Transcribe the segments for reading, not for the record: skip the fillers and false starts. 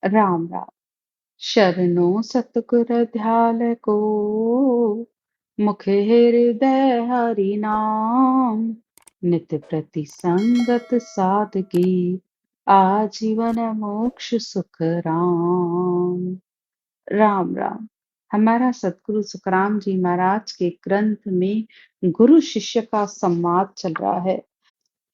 राम राम। शरणों सतगुर ध्याल को, मुख हृदय हरि नाम। नित प्रति संगत सादगी, आजीवन मोक्ष सुख राम। राम राम। हमारा सतगुरु सुखराम जी महाराज के ग्रंथ में गुरु शिष्य का संवाद चल रहा है।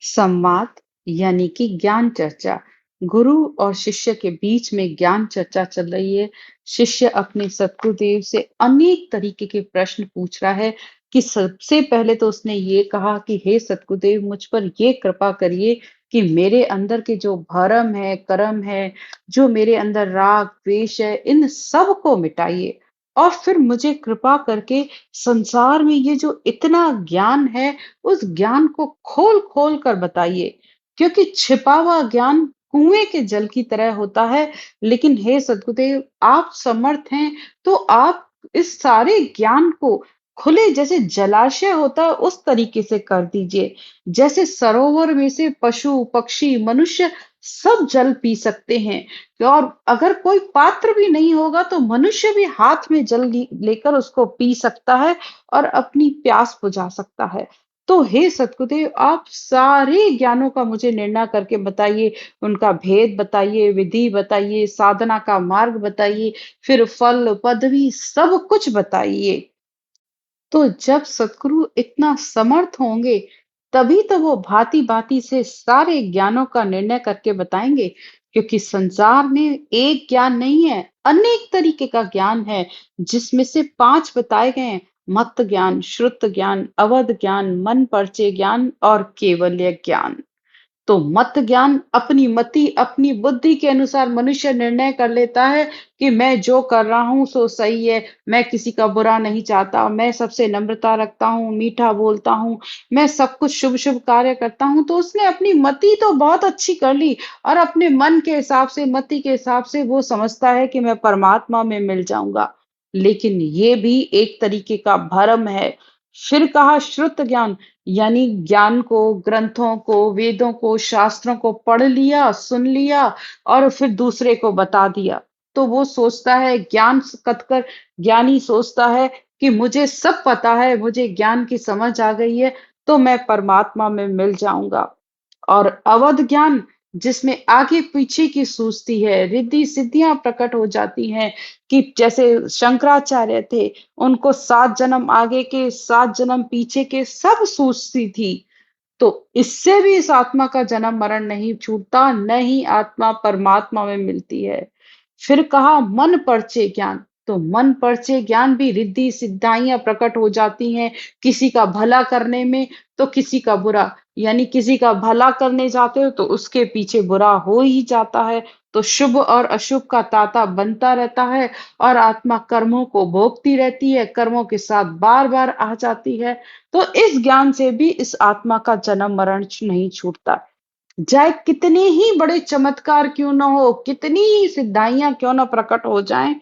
संवाद यानी कि ज्ञान चर्चा। गुरु और शिष्य के बीच में ज्ञान चर्चा चल रही है। शिष्य अपने सतगुरुदेव से अनेक तरीके के प्रश्न पूछ रहा है कि सबसे पहले तो उसने ये कहा कि हे सतगुरुदेव, मुझ पर ये कृपा करिए कि मेरे अंदर के जो भरम है, कर्म है, जो मेरे अंदर राग द्वेष है, इन सब को मिटाइए। और फिर मुझे कृपा करके संसार में ये जो इतना ज्ञान है, उस ज्ञान को खोल खोल कर बताइए। क्योंकि छिपा हुआ ज्ञान कुएं के जल की तरह होता है। लेकिन हे सद्गुरुदेव, आप समर्थ हैं, तो आप इस सारे ज्ञान को खुले जैसे जलाशय होता है उस तरीके से कर दीजिए। जैसे सरोवर में से पशु पक्षी मनुष्य सब जल पी सकते हैं। और अगर कोई पात्र भी नहीं होगा तो मनुष्य भी हाथ में जल लेकर उसको पी सकता है और अपनी प्यास बुझा सकता है। तो हे सतगुरुदेव, आप सारे ज्ञानों का मुझे निर्णय करके बताइए, उनका भेद बताइए, विधि बताइए, साधना का मार्ग बताइए, फिर फल पदवी सब कुछ बताइए। तो जब सतगुरु इतना समर्थ होंगे, तभी तो वो भांति भांति से सारे ज्ञानों का निर्णय करके बताएंगे। क्योंकि संसार में एक ज्ञान नहीं है, अनेक तरीके का ज्ञान है, जिसमें से 5 बताए गए हैं। मत ज्ञान, श्रुत ज्ञान, अवध ज्ञान, मन परचे ज्ञान और केवल्य ज्ञान। तो मत ज्ञान अपनी मति, अपनी बुद्धि के अनुसार मनुष्य निर्णय कर लेता है कि मैं जो कर रहा हूं सो सही है, मैं किसी का बुरा नहीं चाहता, मैं सबसे नम्रता रखता हूँ, मीठा बोलता हूँ, मैं सब कुछ शुभ शुभ कार्य करता हूँ। तो उसने अपनी मति तो बहुत अच्छी कर ली, और अपने मन के हिसाब से, मति के हिसाब से वो समझता है कि मैं परमात्मा में मिल जाऊंगा। लेकिन ये भी एक तरीके का भ्रम है। फिर कहा श्रुत ज्ञान, यानी ज्ञान को, ग्रंथों को, वेदों को, शास्त्रों को पढ़ लिया, सुन लिया और फिर दूसरे को बता दिया। तो वो सोचता है, ज्ञान कथकर ज्ञानी सोचता है कि मुझे सब पता है, मुझे ज्ञान की समझ आ गई है, तो मैं परमात्मा में मिल जाऊंगा। और अवध ज्ञान, जिसमें आगे पीछे की सूझती है, रिद्धि सिद्धियां प्रकट हो जाती हैं। कि जैसे शंकराचार्य थे, उनको 7 जन्म आगे के 7 जन्म पीछे के सब सूझती थी। तो इससे भी इस आत्मा का जन्म मरण नहीं छूटता, न ही आत्मा परमात्मा में मिलती है। फिर कहा मन परचे ज्ञान, तो मन परचे ज्ञान भी रिद्धि सिद्धाइयां प्रकट हो जाती हैं। किसी का भला करने में तो किसी का बुरा, यानी किसी का भला करने जाते हो तो उसके पीछे बुरा हो ही जाता है। तो शुभ और अशुभ का ताता बनता रहता है, और आत्मा कर्मों को भोगती रहती है, कर्मों के साथ बार बार आ जाती है। तो इस ज्ञान से भी इस आत्मा का जन्म मरण नहीं छूटता। चाहे कितने ही बड़े चमत्कार क्यों ना हो, कितनी ही सिद्धाइयां क्यों ना प्रकट हो जाएं,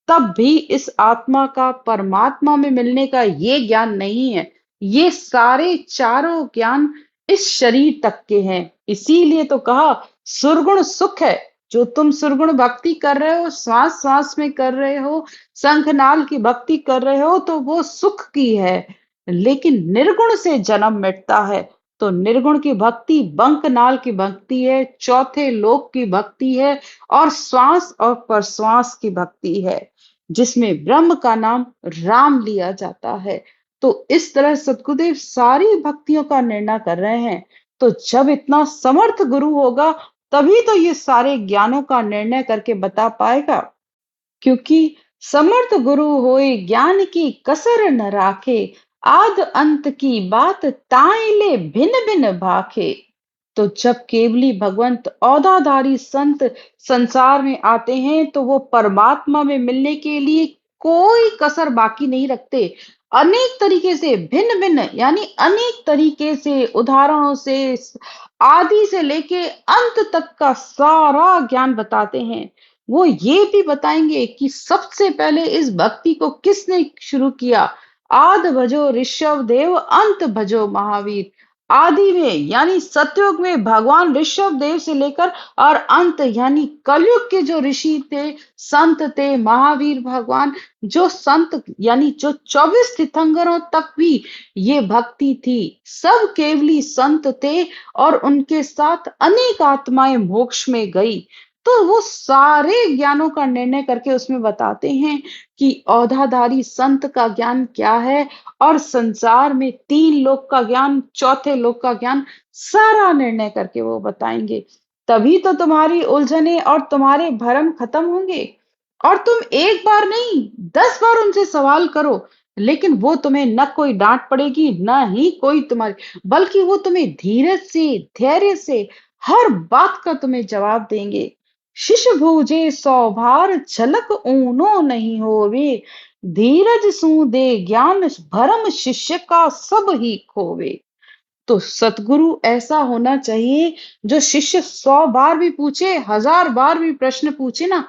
तब भी इस आत्मा का परमात्मा में मिलने का ये ज्ञान नहीं है। ये सारे चारों ज्ञान इस शरीर तक के हैं। इसीलिए तो कहा सुरगुण सुख है। जो तुम सुरगुण भक्ति कर रहे हो, श्वास श्वास में कर रहे हो, शंखनाल की भक्ति कर रहे हो, तो वो सुख की है। लेकिन निर्गुण से जन्म मिटता है। तो निर्गुण की भक्ति बंकनाल की भक्ति है, चौथे लोक की भक्ति है, और श्वास और प्रश्वास की भक्ति है, जिसमें ब्रह्म का नाम राम लिया जाता है। तो इस तरह सतगुरुदेव सारी भक्तियों का निर्णय कर रहे हैं। तो जब इतना समर्थ गुरु होगा, तभी तो ये सारे ज्ञानों का निर्णय करके बता पाएगा। क्योंकि समर्थ गुरु होए ज्ञान की कसर न राखे, आद अंत की बात ताए ले भिन्न भिन्न भाखे। तो जब केवली भगवंत औधाधारी संत संसार में आते हैं, तो वो परमात्मा में मिलने के लिए कोई कसर बाकी नहीं रखते। अनेक तरीके से, भिन्न भिन्न यानी अनेक तरीके से, उदाहरणों से, आदि से लेके अंत तक का सारा ज्ञान बताते हैं। वो ये भी बताएंगे कि सबसे पहले इस भक्ति को किसने शुरू किया। आद भजो ऋषभ देव, अंत भजो महावीर। आदि में यानी सतयुग में भगवान ऋषभ देव से लेकर और अंत यानी कलयुग के जो ऋषि थे, संत थे, महावीर भगवान, जो संत यानी जो 24 तीर्थंकरों तक भी ये भक्ति थी, सब केवली संत थे और उनके साथ अनेक आत्माएं मोक्ष में गई। तो वो सारे ज्ञानों का निर्णय करके उसमें बताते हैं कि औधाधारी संत का ज्ञान क्या है, और संसार में 3 लोक का ज्ञान, चौथे लोक का ज्ञान, सारा निर्णय करके वो बताएंगे। तभी तो तुम्हारी उलझने और तुम्हारे भरम खत्म होंगे। और तुम एक बार नहीं 10 बार उनसे सवाल करो, लेकिन वो तुम्हें न कोई डांट पड़ेगी, न ही कोई तुम्हारी, बल्कि वो तुम्हें धीरज से, धैर्य से हर बात का तुम्हें जवाब देंगे। शिष भूजे 100 भार, झलक ऊनो नहीं होवे, धीरज सू दे ज्ञान, भरम शिष्य का सब ही खोवे। तो सतगुरु ऐसा होना चाहिए जो शिष्य 100 बार भी पूछे, 1000 बार भी प्रश्न पूछे ना,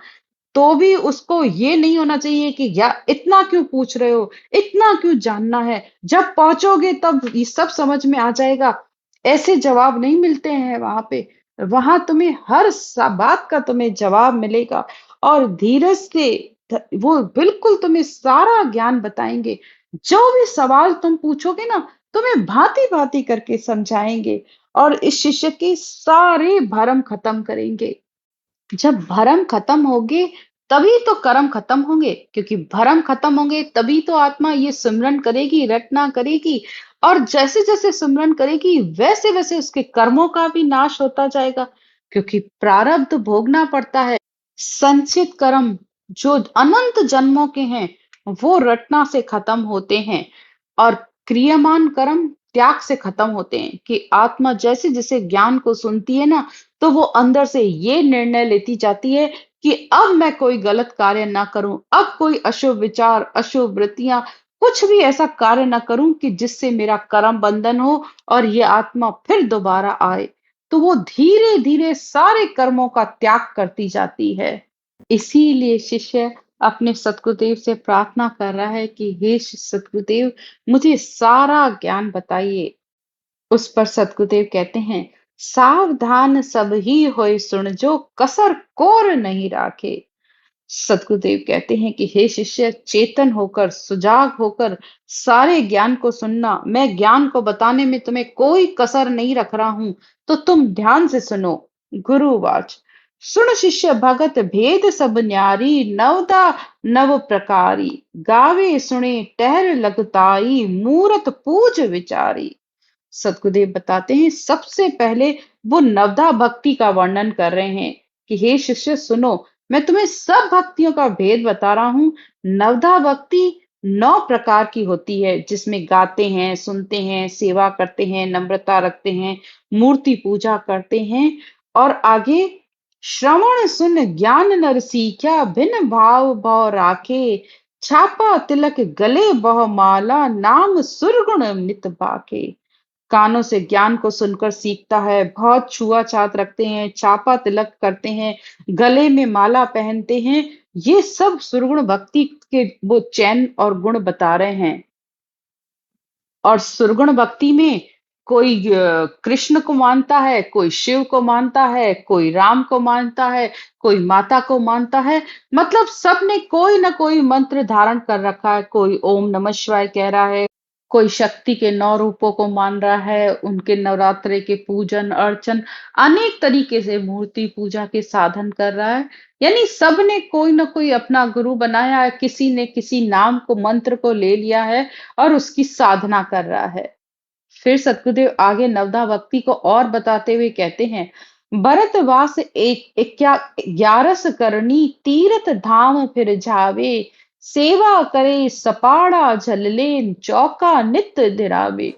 तो भी उसको ये नहीं होना चाहिए कि या इतना क्यों पूछ रहे हो, इतना क्यों जानना है, जब पहुंचोगे तब ये सब समझ में आ जाएगा। ऐसे जवाब नहीं मिलते हैं वहां पे। वहां तुम्हें हर बात का तुम्हें जवाब मिलेगा, और धीरज से वो बिल्कुल तुम्हें सारा ज्ञान बताएंगे। जो भी सवाल तुम पूछोगे ना, तुम्हें भांति भांति करके समझाएंगे, और इस शिष्य के सारे भरम खत्म करेंगे। जब भरम खत्म होगे, तभी तो कर्म खत्म होंगे, क्योंकि भरम खत्म होंगे तभी तो आत्मा ये सिमरन करेगी, रटना करेगी। और जैसे जैसे सिमरन करेगी, वैसे वैसे उसके कर्मों का भी नाश होता जाएगा, क्योंकि प्रारब्ध भोगना पड़ता है। संचित कर्म जो अनंत जन्मों के हैं, वो रटना से खत्म होते हैं, और क्रियमान कर्म त्याग से खत्म होते हैं। कि आत्मा जैसे जैसे ज्ञान को सुनती है ना, तो वो अंदर से ये निर्णय लेती जाती है कि अब मैं कोई गलत कार्य ना करूं, अब कोई अशुभ विचार, अशुभ वृत्तियां, कुछ भी ऐसा कार्य ना करूं कि जिससे मेरा कर्म बंधन हो और ये आत्मा फिर दोबारा आए। तो वो धीरे धीरे सारे कर्मों का त्याग करती जाती है। इसीलिए शिष्य अपने सतगुरुदेव से प्रार्थना कर रहा है कि हे सतगुरुदेव, मुझे सारा ज्ञान बताइए। उस पर सतगुरुदेव कहते हैं, सावधान सब ही होए सुन, जो कसर कोर नहीं राखे। सतगुरुदेव कहते हैं कि हे शिष्य, चेतन होकर, सुजाग होकर सारे ज्ञान को सुनना। मैं ज्ञान को बताने में तुम्हें कोई कसर नहीं रख रहा हूं, तो तुम ध्यान से सुनो। गुरुवाच, सुन शिष्य भगत भेद सब न्यारी, नवदा नव प्रकारी, गावे सुने टहर लगताई, मूरत पूज विचारी। सतगुरुदेव बताते हैं, सबसे पहले वो नवधा भक्ति का वर्णन कर रहे हैं कि हे शिष्य सुनो, मैं तुम्हें सब भक्तियों का भेद बता रहा हूं। नवधा भक्ति 9 प्रकार की होती है, जिसमें गाते हैं, सुनते हैं, सेवा करते हैं, नम्रता रखते हैं, मूर्ति पूजा करते हैं। और आगे, श्रवण सुन ज्ञान नर सीख्या, भिन्न भाव भाव राखे, छापा तिलक गले बह माला, नाम सुरगुण नित बाके। कानों से ज्ञान को सुनकर सीखता है, बहुत छुआ-छात रखते हैं, चापा तिलक करते हैं, गले में माला पहनते हैं। ये सब सुरगुण भक्ति के वो चैन और गुण बता रहे हैं। और सुरगुण भक्ति में कोई कृष्ण को मानता है, कोई शिव को मानता है, कोई राम को मानता है, कोई माता को मानता है। मतलब सबने कोई ना कोई मंत्र धारण कर रखा है। कोई ओम नमः शिवाय कह रहा है, कोई शक्ति के 9 रूपों को मान रहा है, उनके नवरात्रे के पूजन अर्चन, अनेक तरीके से मूर्ति पूजा के साधन कर रहा है। यानी सबने कोई ना कोई अपना गुरु बनाया है, किसी ने किसी नाम को, मंत्र को ले लिया है और उसकी साधना कर रहा है। फिर सतगुरुदेव आगे नवधा भक्ति को और बताते हुए कहते हैं, भरतवास एक 11 करनी, तीर्थ धाम फिर जावे, सेवा करे सपाड़ा झललेन, चौका नित्य दिरावे।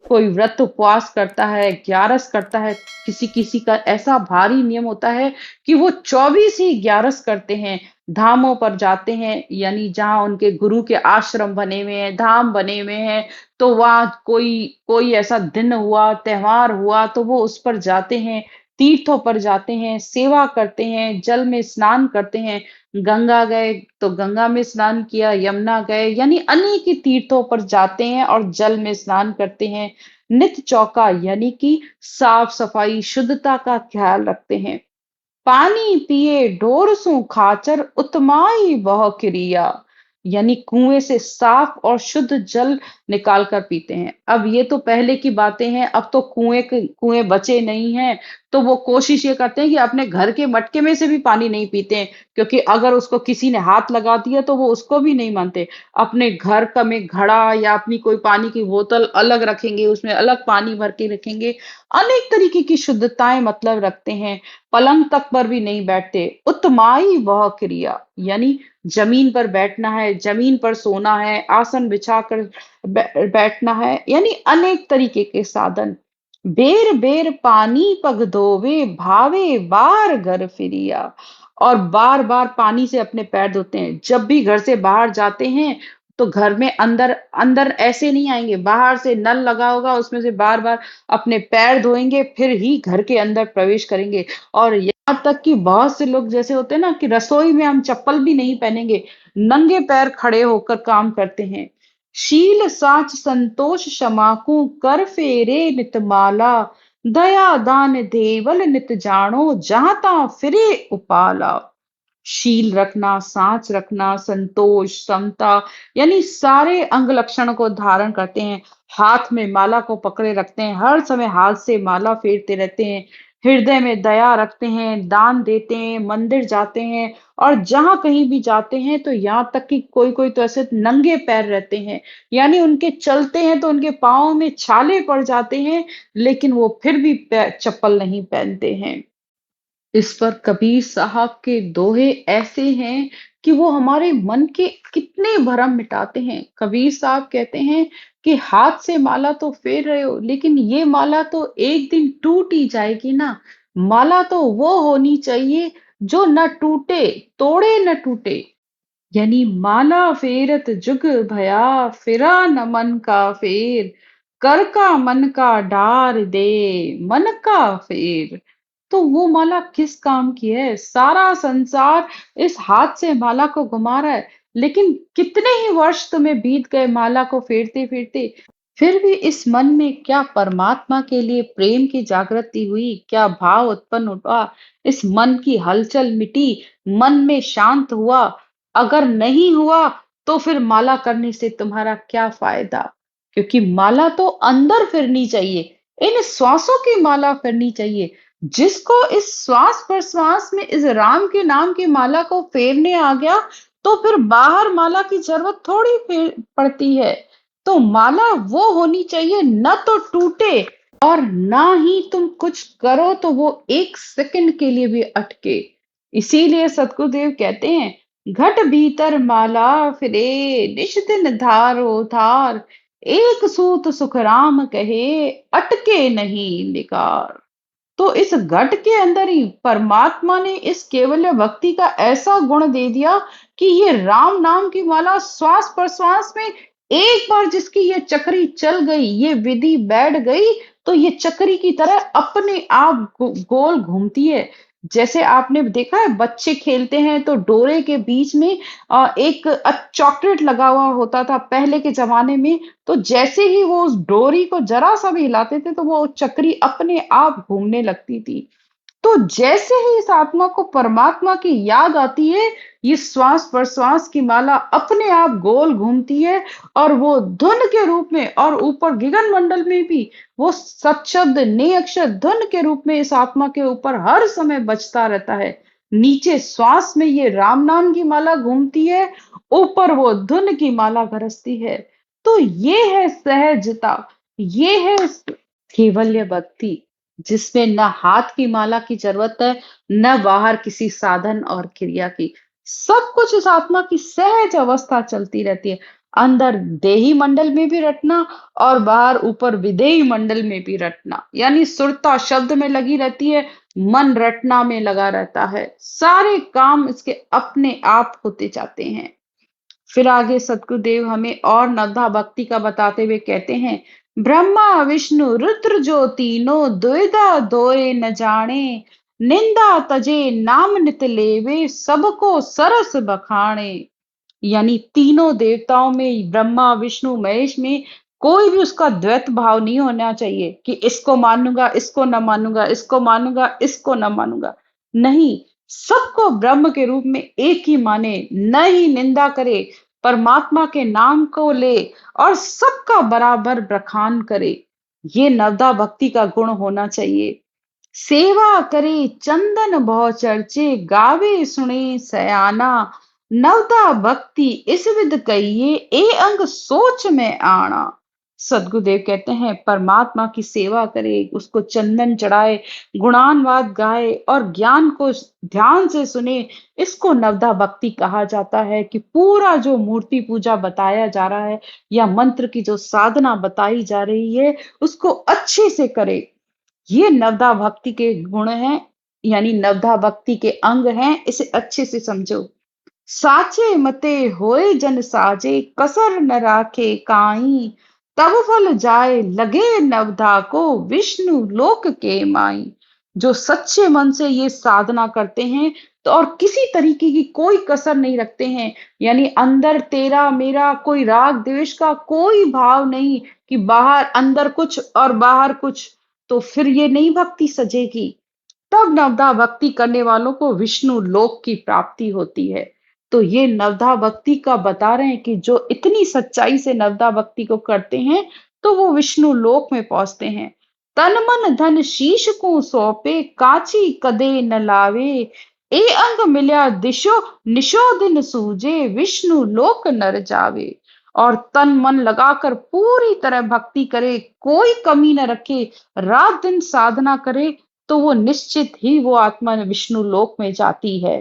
कोई व्रत उपवास करता है, 11 करता है, किसी किसी का ऐसा भारी नियम होता है कि वो 24 ही 11 करते हैं। धामों पर जाते हैं, यानी जहां उनके गुरु के आश्रम बने हुए हैं, धाम बने हुए हैं, तो वहां कोई कोई ऐसा दिन हुआ, त्योहार हुआ, तो वो उस पर जाते हैं, तीर्थों पर जाते हैं, सेवा करते हैं, जल में स्नान करते हैं। गंगा गए तो गंगा में स्नान किया, यमुना गए, यानी अनेक ही तीर्थों पर जाते हैं और जल में स्नान करते हैं। नित चौका यानी कि साफ सफाई शुद्धता का ख्याल रखते हैं। पानी पिए ढोर सु खाचर उतमाई वह क्रिया, यानी कुएं से साफ और शुद्ध जल निकाल कर पीते हैं। अब ये तो पहले की बातें हैं, अब तो कुएं बचे नहीं हैं। तो वो कोशिश ये करते हैं कि अपने घर के मटके में से भी पानी नहीं पीते हैं, क्योंकि अगर उसको किसी ने हाथ लगा दिया तो वो उसको भी नहीं मानते। अपने घर का में घड़ा या अपनी कोई पानी की बोतल अलग रखेंगे, उसमें अलग पानी भर के रखेंगे। अनेक तरीके की शुद्धताएं मतलब रखते हैं। पलंग तक पर भी नहीं बैठते। उत्तमाई वह क्रिया, यानी जमीन पर बैठना है, जमीन पर सोना है, आसन बिछाकर बैठना है, यानी अनेक तरीके के साधन। बेर बेर पानी पग धोवे भावे बार घर फिरिया, और बार बार पानी से अपने पैर धोते हैं। जब भी घर से बाहर जाते हैं तो घर में अंदर अंदर ऐसे नहीं आएंगे, बाहर से नल लगा होगा उसमें से बार बार अपने पैर धोएंगे, फिर ही घर के अंदर प्रवेश करेंगे। और यहाँ तक कि बहुत से लोग जैसे होते हैं ना, कि रसोई में हम चप्पल भी नहीं पहनेंगे, नंगे पैर खड़े होकर काम करते हैं। शील साच संतोष क्षमाकू कर फेरे नितमाला, दया दान देवल नित जानो जहां ता फिरे उपाला। शील रखना, साँच रखना, संतोष, समता, यानी सारे अंग लक्षण को धारण करते हैं। हाथ में माला को पकड़े रखते हैं, हर समय हाथ से माला फेरते रहते हैं। हृदय में दया रखते हैं, दान देते हैं, मंदिर जाते हैं, और जहां कहीं भी जाते हैं तो यहाँ तक कि कोई कोई तो ऐसे नंगे पैर रहते हैं, यानी उनके चलते हैं तो उनके पाँव में छाले पड़ जाते हैं, लेकिन वो फिर भी चप्पल नहीं पहनते हैं। इस पर कबीर साहब के दोहे ऐसे हैं कि वो हमारे मन के कितने भरम मिटाते हैं। कबीर साहब कहते हैं कि हाथ से माला तो फेर रहे हो, लेकिन ये माला तो एक दिन टूट ही जाएगी ना। माला तो वो होनी चाहिए जो न टूटे, तोड़े न टूटे। यानी माला फेरत जुग भया, फिरा न मन का फेर, कर का मन का डार दे, मन का फेर। तो वो माला किस काम की है? सारा संसार इस हाथ से माला को घुमा रहा है, लेकिन कितने ही वर्ष तुम्हें बीत गए माला को फेरते फेरते, फिर भी इस मन में क्या परमात्मा के लिए प्रेम की जागृति हुई? क्या भाव उत्पन्न हुआ? इस मन की हलचल मिटी? मन में शांत हुआ? अगर नहीं हुआ तो फिर माला करने से तुम्हारा क्या फायदा? क्योंकि माला तो अंदर फिरनी चाहिए, इन श्वासों की माला फिरनी चाहिए। जिसको इस श्वास प्रश्वास में इस राम के नाम की माला को फेरने आ गया, तो फिर बाहर माला की जरूरत थोड़ी पड़ती है। तो माला वो होनी चाहिए न तो टूटे, और ना ही तुम कुछ करो तो वो एक सेकंड के लिए भी अटके। इसीलिए सतगुरुदेव कहते हैं, घट भीतर माला फिरे, निश दिन धारो धार, एक सूत सुख राम कहे, अटके नहीं निकार। तो इस घट के अंदर ही परमात्मा ने इस केवल्य भक्ति का ऐसा गुण दे दिया कि ये राम नाम की माला श्वास प्रश्वास में एक बार जिसकी ये चक्री चल गई, ये विधि बैठ गई, तो ये चक्री की तरह अपने आप गोल घूमती है। जैसे आपने देखा है बच्चे खेलते हैं तो डोरे के बीच में एक चॉकलेट लगा हुआ होता था पहले के जमाने में। तो जैसे ही वो उस डोरी को जरा सा भी हिलाते थे तो वो चक्री अपने आप घूमने लगती थी। तो जैसे ही इस आत्मा को परमात्मा की याद आती है, ये श्वास प्रश्वास की माला अपने आप गोल घूमती है, और वो धुन के रूप में, और ऊपर गगन मंडल में भी वो सत्शब्द ने अक्षर धुन के रूप में इस आत्मा के ऊपर हर समय बजता रहता है। नीचे श्वास में ये राम नाम की माला घूमती है, ऊपर वो धुन की माला गरजती है। तो ये है सहजता, ये है केवल्य भक्ति, जिसमें न हाथ की माला की जरूरत है, न बाहर किसी साधन और क्रिया की। सब कुछ इस आत्मा की सहज अवस्था चलती रहती है। अंदर देही मंडल में भी रटना, और बाहर ऊपर विदेही मंडल में भी रटना, यानी सुरता शब्द में लगी रहती है, मन रटना में लगा रहता है। सारे काम इसके अपने आप होते जाते हैं। फिर आगे सतगुरुदेव हमें और नवधा भक्ति का बताते हुए कहते हैं, ब्रह्मा विष्णु रुद्र जो तीनों दुविधा दोए न जाने, निंदा तजे नाम नित लेवे सबको सरस बखाने। यानी तीनों देवताओं में, ब्रह्मा विष्णु महेश में कोई भी उसका द्वैत भाव नहीं होना चाहिए कि इसको मानूंगा, इसको न मानूंगा, इसको मानूंगा, इसको न मानूंगा। नहीं, सबको ब्रह्म के रूप में एक ही माने, न ही निंदा करे, परमात्मा के नाम को ले और सबका बराबर बखान करे। ये नवदा भक्ति का गुण होना चाहिए। सेवा करे चंदन बहु चर्चे, गावे सुने सयाना, नवदा भक्ति इस विध कहिए, ए अंग सोच में आना। सदगुरुदेव कहते हैं परमात्मा की सेवा करे, उसको चंदन चढ़ाए, गुणानवाद गाए और ज्ञान को ध्यान से सुने। इसको नवदा भक्ति कहा जाता है कि पूरा जो मूर्ति पूजा बताया जा रहा है या मंत्र की जो साधना बताई जा रही है उसको अच्छे से करे। ये नवदा भक्ति के गुण हैं, यानी नवदा भक्ति के अंग हैं। इसे अच्छे से समझो। साचे मते होए जन साजे, कसर न राखे काई, तब फल जाए लगे नवधा को, विष्णु लोक के माई। जो सच्चे मन से ये साधना करते हैं तो और किसी तरीके की कोई कसर नहीं रखते हैं, यानी अंदर तेरा मेरा कोई राग द्वेष का कोई भाव नहीं कि बाहर अंदर कुछ और बाहर कुछ, तो फिर ये नहीं भक्ति सजेगी। तब नवदा भक्ति करने वालों को विष्णु लोक की प्राप्ति होती है। तो ये नवदा भक्ति का बता रहे हैं कि जो इतनी सच्चाई से नवदा भक्ति को करते हैं तो वो विष्णु लोक में पहुंचते हैं। तन मन धन शीश को सौंपे, काची कदे न लावे, ए अंग मिल्या दिशो निशो दिन सूझे, विष्णु लोक नर जावे। और तन मन लगाकर पूरी तरह भक्ति करे, कोई कमी न रखे, रात दिन साधना करे, तो वो निश्चित ही वो आत्मा विष्णु लोक में जाती है।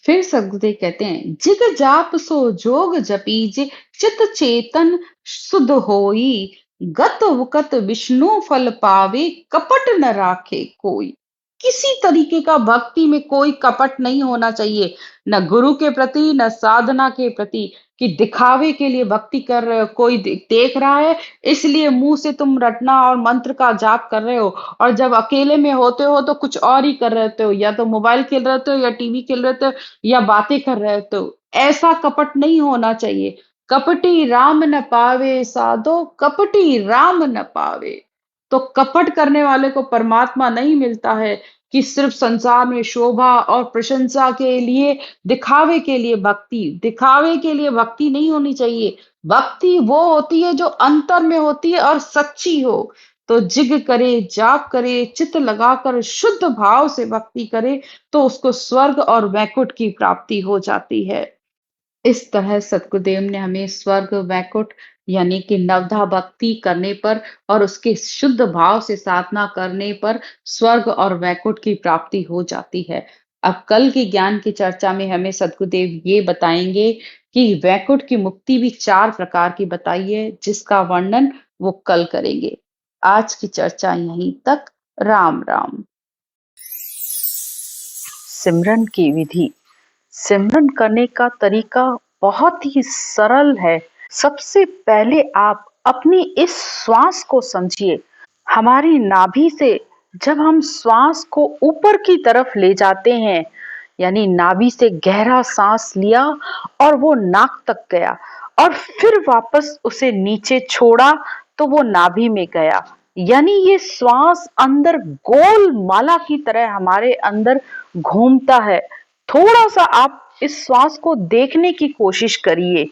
फिर सदगुरुदेव कहते हैं जिग जाप सो जोग जपीजे, चित चेतन सुध होई, गत वुकत विष्णु फल पावे, कपट न राखे कोई। किसी तरीके का भक्ति में कोई कपट नहीं होना चाहिए, न गुरु के प्रति न साधना के प्रति, कि दिखावे के लिए भक्ति कर रहे हो, कोई देख रहा है इसलिए मुंह से तुम रटना और मंत्र का जाप कर रहे हो, और जब अकेले में होते हो तो कुछ और ही कर रहे हो, या तो मोबाइल खेल रहे हो या टीवी खेल रहे हो या बातें कर रहे हो। ऐसा कपट नहीं होना चाहिए। कपटी राम न पावे साधो, कपटी राम न पावे। तो कपट करने वाले को परमात्मा नहीं मिलता है कि सिर्फ संसार में शोभा और प्रशंसा के लिए, दिखावे के लिए भक्ति, दिखावे के लिए भक्ति नहीं होनी चाहिए। भक्ति वो होती है जो अंतर में होती है और सच्ची हो। तो जिग करे, जाप करे, चित्त लगाकर शुद्ध भाव से भक्ति करे तो उसको स्वर्ग और वैकुंठ की प्राप्ति हो जाती है। इस तरह सतगुरुदेव ने हमें स्वर्ग वैकुंठ यानी कि नवधा भक्ति करने पर और उसके शुद्ध भाव से साधना करने पर स्वर्ग और वैकुंठ की प्राप्ति हो जाती है। अब कल के ज्ञान की चर्चा में हमें सतगुरुदेव ये बताएंगे कि वैकुंठ की मुक्ति भी 4 प्रकार की बताई है, जिसका वर्णन वो कल करेंगे। आज की चर्चा यहीं तक। राम राम। सिमरन की विधि। सिमरन करने का तरीका बहुत ही सरल है। सबसे पहले आप अपनी इस श्वास को समझिए। हमारी नाभि से जब हम श्वास को ऊपर की तरफ ले जाते हैं, यानी नाभि से गहरा सांस लिया और वो नाक तक गया और फिर वापस उसे नीचे छोड़ा तो वो नाभि में गया, यानी ये श्वास अंदर गोल माला की तरह हमारे अंदर घूमता है। थोड़ा सा आप इस श्वास को देखने की कोशिश करिए।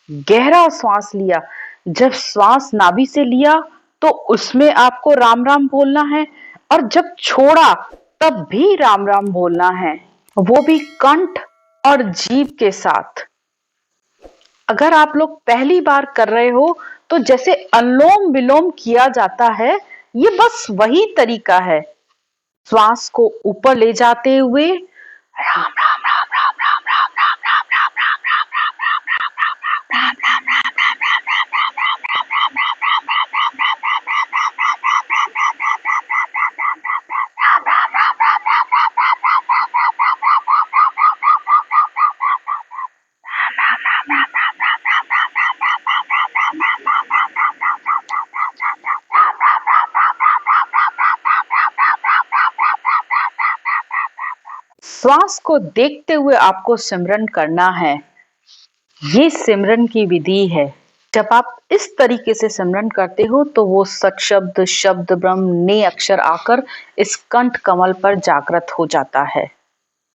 गहरा श्वास लिया, जब श्वास नाभि से लिया तो उसमें आपको राम राम बोलना है, और जब छोड़ा तब भी राम राम बोलना है, वो भी कंठ और जीभ के साथ। अगर आप लोग पहली बार कर रहे हो तो जैसे अनुलोम विलोम किया जाता है, ये बस वही तरीका है। श्वास को ऊपर ले जाते हुए राम राम राम राम राम राम राम राम राम राम राम राम राम राम राम राम श्वास को देखते हुए आपको सिमरन करना है। ये सिमरन की विधि है। जब आप इस तरीके से सिमरन करते हो तो वो सत्शब्द, शब्द ब्रह्म ने अक्षर आकर इस कंठ कमल पर जागृत हो जाता है।